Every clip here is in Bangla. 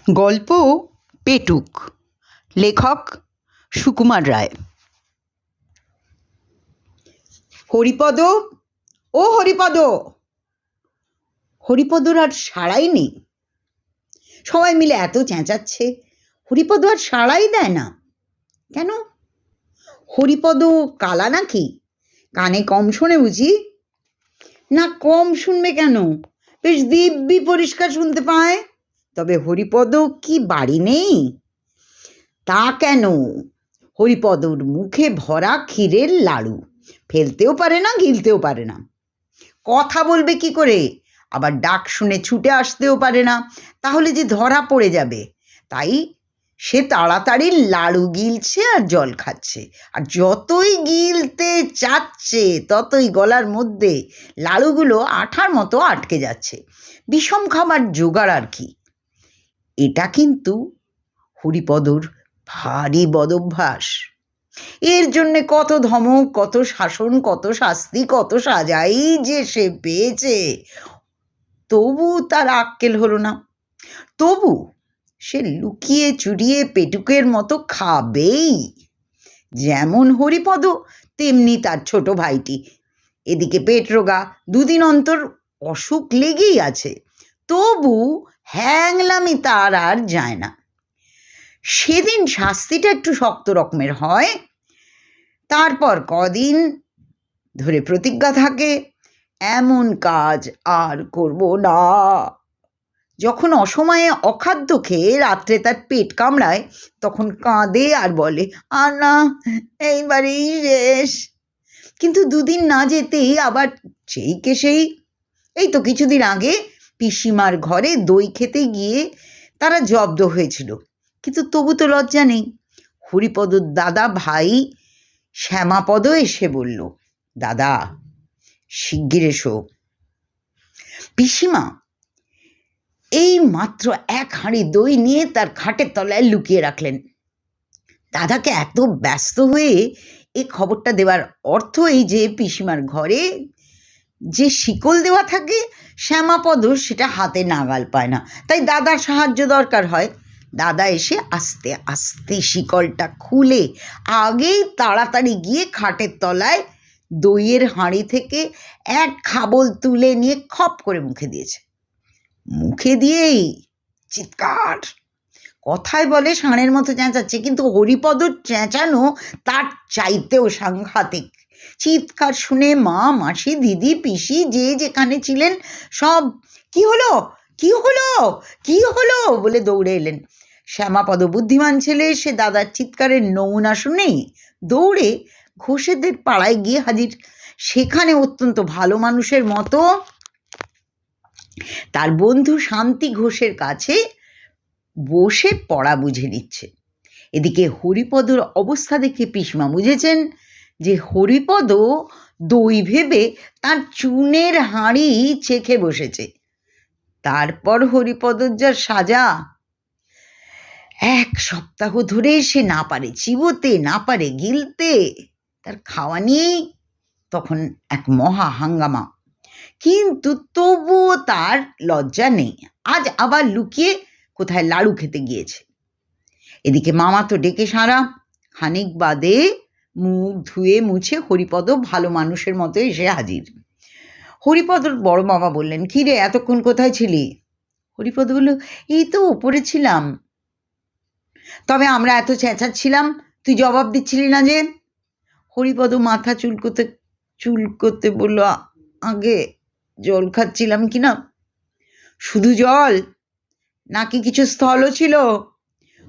গল্প পেটুক, লেখক সুকুমার রায়। হরিপদ, ও হরিপদ। হরিপদর আর সাড়াই নেই। সবাই মিলে এত চেঁচাচ্ছে, হরিপদ আর সাড়াই দেয় না। কেন? হরিপদ কালা নাকি? কানে কম শোনে বুঝি? না, কম শুনবে কেন, বেশ দিব্যি পরিষ্কার শুনতে পায়। তবে হরিপদ কি বাড়ি নেই? তা কেন? হরিপদর মুখে ভরা ক্ষীরের লাড়ু, ফেলতেও পারে না, গিলতেও পারে না। কথা বলবে কি করে? আবার ডাক শুনে ছুটে আসতেও পারে না, তাহলে যে ধরা পড়ে যাবে। তাই সে তাড়াতাড়ি লাড়ু গিলছে আর জল খাচ্ছে। আর যতই গিলতে চাচ্ছে ততই গলার মধ্যে লাড়ুগুলো আঠার মতো আটকে যাচ্ছে। বিষম খাবার জোগাড় আর কি। এটা কিন্তু হরিপদর ভারী বদভ্যাস। এর জন্যে কত ধমক, কত শাসন, কত শাস্তি, কত সাজাই যে সে পেয়েছে, তবু তার আক্কেল হলো না। তবু সে লুকিয়ে চুরিয়ে পেটুকের মতো খাবেই। যেমন হরিপদ তেমনি তার ছোট ভাইটি। এদিকে পেট রোগা, দুদিন অন্তর অসুখ লেগেই আছে, তবু হ্যাংলামি তার আর যায় না। সেদিন শাস্তিটা একটু শক্ত রকমের হয়, তারপর কদিন ধরে প্রতিজ্ঞা থাকে, এমন কাজ আর করব না। যখন অসময়ে অখাদ্য খেয়ে রাত্রে তার পেট কামড়ায়, তখন কাঁদে আর বলে, আর না, এইবারেই শেষ। কিন্তু দুদিন না যেতেই আবার সেই এই তো কিছুদিন আগে পিসিমার ঘরে দই খেতে গিয়ে তারা জব্দ হয়েছিল। কিন্তু তবু তো লজ্জা নেই। হরিপদর দাদা ভাই শ্যামাপদ এসে বলল, দাদা শিগগির এসো। পিসিমা এই মাত্র এক হাঁড়ি দই নিয়ে তার খাটের তলায় লুকিয়ে রাখলেন। দাদাকে এত ব্যস্ত হয়ে এই খবরটা দেওয়ার অর্থ এই যে পিসিমার ঘরে যে শিকল দেওয়া থাকে, শ্যামাপদ সেটা হাতে নাগাল পায় না, তাই দাদার সাহায্য দরকার হয়। দাদা এসে আস্তে আস্তে শিকলটা খুলে আগেই তাড়াতাড়ি গিয়ে খাটের তলায় দইয়ের হাঁড়ি থেকে এক খাবল তুলে নিয়ে খপ করে মুখে দিয়েছে। মুখে দিয়েই চিৎকার। কথায় বলে ষাঁড়ের মতো চেঁচাচ্ছে, কিন্তু হরিপদর চেঁচানো তার চাইতেও সাংঘাতিক। চিৎকার শুনে মা, মাসি, দিদি, পিসি যে যেখানে ছিলেন সব কি হলো, কি হলো, কি হলো বলে দৌড়ে এলেন। শ্যামাপদ বুদ্ধিমান ছেলে, সে দাদার চিৎকারের নমুনা শুনেই দৌড়ে ঘোষেদের পাড়ায় গিয়ে হাজির। সেখানে অত্যন্ত ভালো মানুষের মতো তার বন্ধু শান্তি ঘোষের কাছে বসে পড়া বুঝে নিচ্ছে। এদিকে হরিপদর অবস্থা দেখে পিসমা বুঝেছেন যে হরিপদ দই ভেবে তার চুনের হাঁড়ি চেখে বসেছে। তারপর হরিপদর যা সাজা, এক সপ্তাহ ধরে সে না পারে চিবোতে, না পারে গিলতে। তার খাওয়া নিয়েই তখন এক মহা হাঙ্গামা। কিন্তু তবুও তার লজ্জা নেই। আজ আবার লুকিয়ে কোথায় লাড়ু খেতে গিয়েছে। এদিকে মামা তো ডেকে সারা। খানিক বাদে মুখ ধুয়ে মুছে হরিপদ ভালো মানুষের মতো এসে হাজির। হরিপদর বড় মামা বললেন, কি রে, এতক্ষণ কোথায় ছিলি? হরিপদ বলল, এই তো উপরে ছিলাম। তবে আমরা এত চেঁচাচ্ছিলাম, তুই জবাব দিচ্ছিলি না যে? হরিপদ মাথা চুলকোতে বলল, আগে জল খাচ্ছিলাম কি না। শুধু জল নাকি কিছু স্থলও ছিল?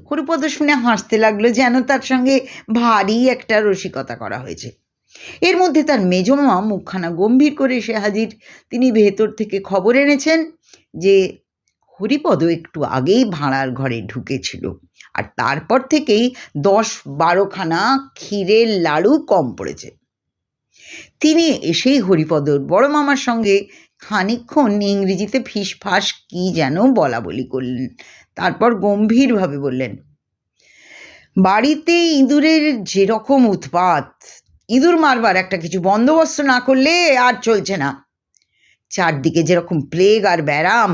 হরিপদ শুনে হাসতে লাগলো, যেন তার সঙ্গে ভারী একটা রসিকতা করা হয়েছে। এর মধ্যে তার মেজমা মুখখানা গম্ভীর করে এসে হাজির। তিনি ভেতর থেকে খবর এনেছেন যে হরিপদ একটু আগেই ভাড়ার ঘরে ঢুকেছিল, আর তারপর থেকেই 10-12খানা ক্ষীরের লাড়ু কম পড়েছে। তিনি এসেই হরিপদর বড় মামার সঙ্গে খানিকক্ষণ ইংরেজিতে ফিসফাস কি যেন বলা বলি করলেন। তারপর গম্ভীরভাবে বললেন, বাড়িতে ইঁদুরের যেরকম উৎপাত, ইঁদুর মারবার একটা কিছু বন্দোবস্ত না করলে আর চলছে না। চারদিকে যেরকম প্লেগ আর ব্যারাম,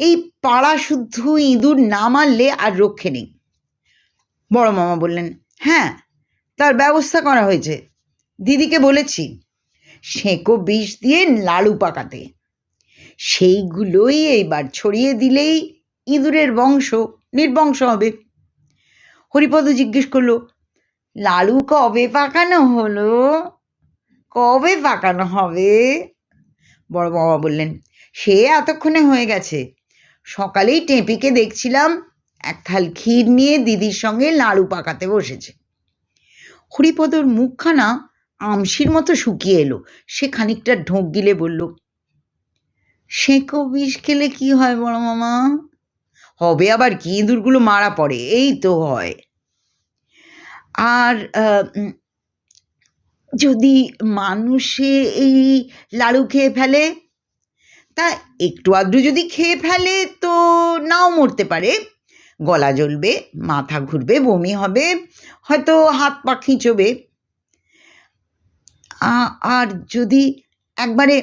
এই পাড়া শুদ্ধ ইঁদুর না মারলে আর রক্ষে নেই। বড় মামা বললেন, হ্যাঁ, তার ব্যবস্থা করা হয়েছে, দিদিকে বলেছি সেঁকো বিষ দিয়ে লাড়ু পাকাতে, সেইগুলোই এইবার ছড়িয়ে দিলেই ইঁদুরের বংশ নির্বংশ হবে। হরিপদ জিজ্ঞেস করলো, লাড়ু কবে পাকানো হলো, কবে পাকানো হবে? বড় বাবা বললেন, সে এতক্ষণে হয়ে গেছে, সকালেই টেপিকে দেখছিলাম এক থাল ক্ষীর নিয়ে দিদির সঙ্গে লাড়ু পাকাতে বসেছে। হরিপদর মুখখানা আমশির মতো শুকিয়ে এলো। সে খানিকটা ঢোক গিলে বলল, সেঁকো বিষ খেলে কি হয় বড় মামা? হবে আবার কি, ইঁদুরগুলো মারা পড়ে, এই তো হয়। আর যদি মানুষে এই লাড়ু খেয়ে ফেলে, তা একটু আধটু যদি খেয়ে ফেলে তো নাও মরতে পারে, গলা জ্বলবে, মাথা ঘুরবে, বমি হবে, হয়তো হাত পা খিঁচবে। আর যদি একবারে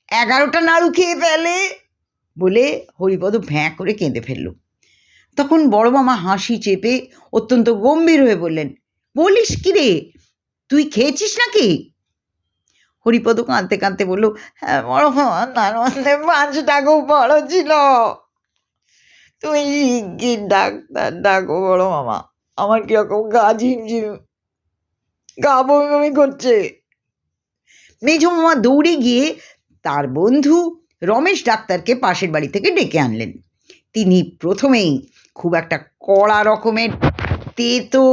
11টা নাড়ু খেয়ে ফেলে, বলে হরিপদ ভ্যাঁ করে কেঁদে ফেলল। তখন বড় মামা হাসি চেপে অত্যন্ত গম্ভীর হয়ে বললেন, বলিস কি রে, তুই খেয়েছিস নাকি? হরিপদ কাঁদতে কাঁদতে বলল, হ্যাঁ বড় মামা, তার মধ্যে 5টা বড় ছিল। তুমি শিগগির ডাক্তার ডাকো বড় মামা, আমার কিরকম গা ঝিমঝিম, গা বমি বমি করছে। মেজো মামা দৌড়ে গিয়ে তার বন্ধু রমেশ ডাক্তারকে পাশের বাড়ি থেকে ডেকে আনলেন। তিনি প্রথমেই খুব একটা কড়া রকমের তেতো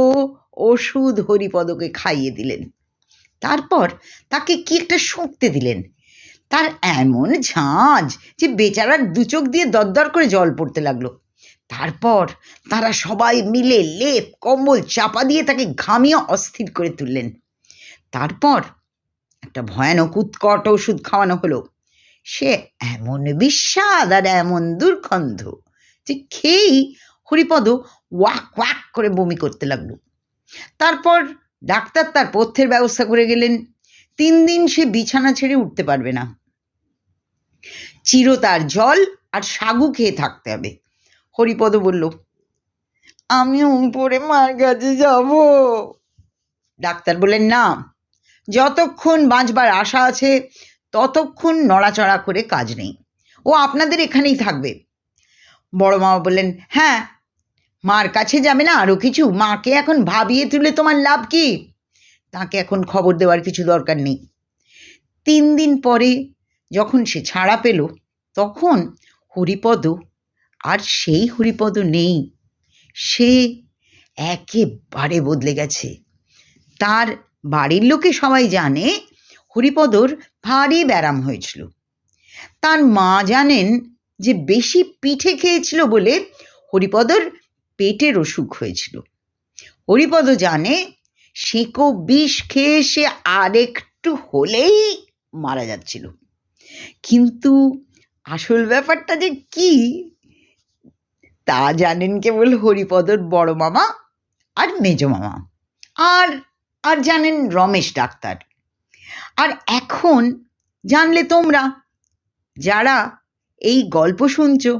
ওষুধ হরিপদকে খাইয়ে দিলেন। তারপর তাকে কি একটা শুঁকতে দিলেন। তার এমন ঝাঁঝ যে বেচারার 2 চোখ দিয়ে দরদর করে জল পড়তে লাগলো। তারপর তারা সবাই মিলে লেপ কম্বল চাপা দিয়ে তাকে ঘামিয়ে অস্থির করে তুললেন। তারপর একটা ভয়ানক উৎকট ওষুধ খাওয়ানো হলো। সে এমন বিস্বাদ আর এমন দুর্গন্ধ যে খেয়েই হরিপদ ওয়াক ওয়াক করে বমি করতে লাগলো। তারপর ডাক্তার তার পথ্যের ব্যবস্থা করে গেলেন। 3 দিন সে বিছানা ছেড়ে উঠতে পারবে না, চিরতার জল আর সাগু খেয়ে থাকতে হবে। হরিপদ বলল, আমি উপরে মার কাছে যাব। ডাক্তার বললেন, না, যতক্ষণ বাঁচবার আশা আছে ততক্ষণ নড়াচড়া করে কাজ নেই, ও আপনাদের এখানেই থাকবে। বড় মামা বললেন, হ্যাঁ, মার কাছে যাবে না আরও কিছু? মাকে এখন ভাবিয়ে তুলে তোমার লাভ কি? তাকে এখন খবর দেওয়ার কিছু দরকার নেই। 3 দিন পরে যখন সে ছাড়া পেল, তখন হরিপদ আর সেই হরিপদ নেই। সে একেবারে বদলে গেছে। তার বাড়ির লোকে সবাই জানে হরিপদর ভারী ব্যারাম হয়েছিল। তার মা জানেন যে বেশি পিঠে খেয়েছিল বলে হরিপদর পেটের অসুখ হয়েছিল। হরিপদ জানে সেঁকো বিষ খেয়ে সে আরেকটু হলেই মারা যাচ্ছিল। কিন্তু আসল ব্যাপারটা যে কি তা জানেন কেবল হরিপদর বড় মামা আর মেজো মামা, আর জানেন রমেশ ডাক্তার। আর এখন জানলে তোমরা, যারা এই গল্প শুনছো।